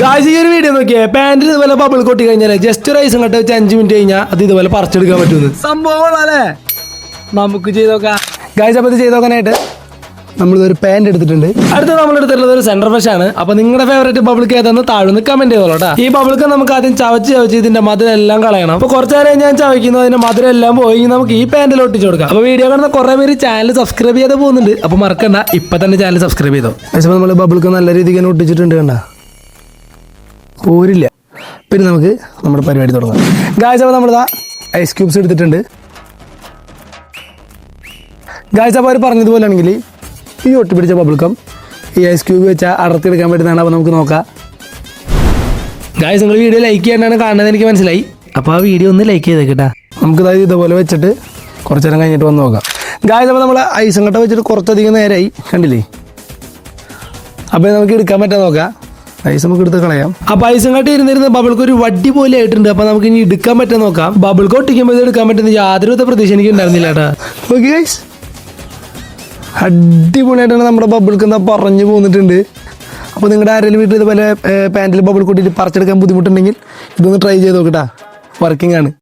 Guys ഈ ഒരു video നോക്കിയേ പാന്റിൽ ഇതുപോലെ ബബിൾ കൊട്ടി കഴിഞ്ഞാൽ ജസ്റ്റ് ഒരു ഐസും കട്ട് വെച്ച് 5 മിനിറ്റ് കഴിഞ്ഞാൽ അത് ഇതുപോലെ പറിച്ചെടുക്കാൻ പറ്റുന്നത് സംഭവം അല്ലേ. നമുക്ക് ചെയ്ത് നോക്കാം ഗായ്സ്. അപ്പോൾ ഇത് ചെയ്ത് നോക്കാനായിട്ട് നമ്മളിതൊരു പാന്റ് എടുത്തിട്ടുണ്ട്. അടുത്ത നമ്മൾ എടുത്തിട്ടുള്ളത് ഒരു സെന്റർ ഫ്രഷ് ആണ്. അപ്പൊ നിങ്ങളുടെ ഫേവറേറ്റ് ബബിൾക്ക് ഏതാന്ന് താഴെ കമന്റ് ചെയ്തോളൂ. ഈ ബബിൾക്ക് നമുക്ക് ആദ്യം ചവച്ച് ഇതിന്റെ മധുരം എല്ലാം കളയണം. അപ്പൊ കുറച്ചു നേരം ഞാൻ ചവയ്ക്കുന്നു, അതിന്റെ മധുരം എല്ലാം പോയി നമുക്ക് ഈ പാന്റിൽ ഒട്ടിച്ചു കൊടുക്കാം. അപ്പൊ വീഡിയോ കാണുന്ന കുറെ പേര് ചാനൽ സബ്സ്ക്രൈബ് ചെയ്ത് പോകുന്നുണ്ട്. അപ്പൊ മറക്കണ്ട, ഇപ്പൊ തന്നെ ചാനൽ സബ്സ്ക്രൈബ് ചെയ്തോ. പക്ഷേ നമ്മൾ ബബിൾക്ക് നല്ല രീതിക്ക് തന്നെ ഒട്ടിച്ചിട്ടുണ്ട്. കണ്ട പോരില്ല. പിന്നെ നമുക്ക് നമ്മുടെ പരിപാടി തുടങ്ങാം ഗായ്സ്. അപ്പോൾ നമ്മളിതാ ഐസ് ക്യൂബ്സ് എടുത്തിട്ടുണ്ട് ഗായ്സ്. അപ്പോൾ അവർ പറഞ്ഞതുപോലെ ആണെങ്കിൽ ഈ ഒട്ടിപ്പിടിച്ച ബബിൾക്കം ഈ ഐസ് ക്യൂബ് വെച്ചാൽ അടർത്തിയെടുക്കാൻ പറ്റുന്നതാണ്. അപ്പോൾ നമുക്ക് നോക്കാം ഗായ്സ്. നിങ്ങൾ വീഡിയോ ലൈക്ക് ചെയ്യാനാണ് കാണുന്നത് എനിക്ക് മനസ്സിലായി. അപ്പോൾ ആ വീഡിയോ ഒന്ന് ലൈക്ക് ചെയ്തേക്കട്ടാ. നമുക്ക് ഇതുപോലെ വെച്ചിട്ട് കുറച്ച് നേരം കഴിഞ്ഞിട്ട് വന്ന് നോക്കാം ഗായ്സ്. അപ്പോൾ നമ്മൾ ഐസും കട്ട വെച്ചിട്ട് കുറച്ചധികം നേരമായി കണ്ടില്ലേ. അപ്പോൾ നമുക്ക് എടുക്കാൻ പറ്റാൻ നോക്കാം. ഐസ് നമുക്ക് എടുത്ത് കളയാം. അപ്പോൾ ഐസും കട്ടി ഇരുന്നിരുന്ന ബബിൾക്ക് ഒരു വടി പോലെ ആയിട്ടുണ്ട്. അപ്പോൾ നമുക്ക് ഇനി എടുക്കാൻ പറ്റാൻ നോക്കാം. ബബിൾക്ക് ഒട്ടിക്കുമ്പോൾ ഇത് എടുക്കാൻ പറ്റുന്ന യാതൊരു പ്രതീക്ഷ എനിക്ക് ഉണ്ടായിരുന്നില്ല കേട്ടാ. ഓക്കെ ഗൈസ്, അടിപൊളിയായിട്ടാണ് നമ്മുടെ ബബിൾക്ക് എന്താ പറഞ്ഞു പോന്നിട്ടുണ്ട്. അപ്പോൾ നിങ്ങളുടെ ആരെങ്കിലും വീട്ടിൽ ഇതുപോലെ പാൻറ്റിൽ ബബിൾ കൂട്ടിയിട്ട് പറിച്ചെടുക്കാൻ ബുദ്ധിമുട്ടുണ്ടെങ്കിൽ ഇതൊന്ന് ട്രൈ ചെയ്ത് നോക്കട്ടാ. വർക്കിംഗ് ആണ്.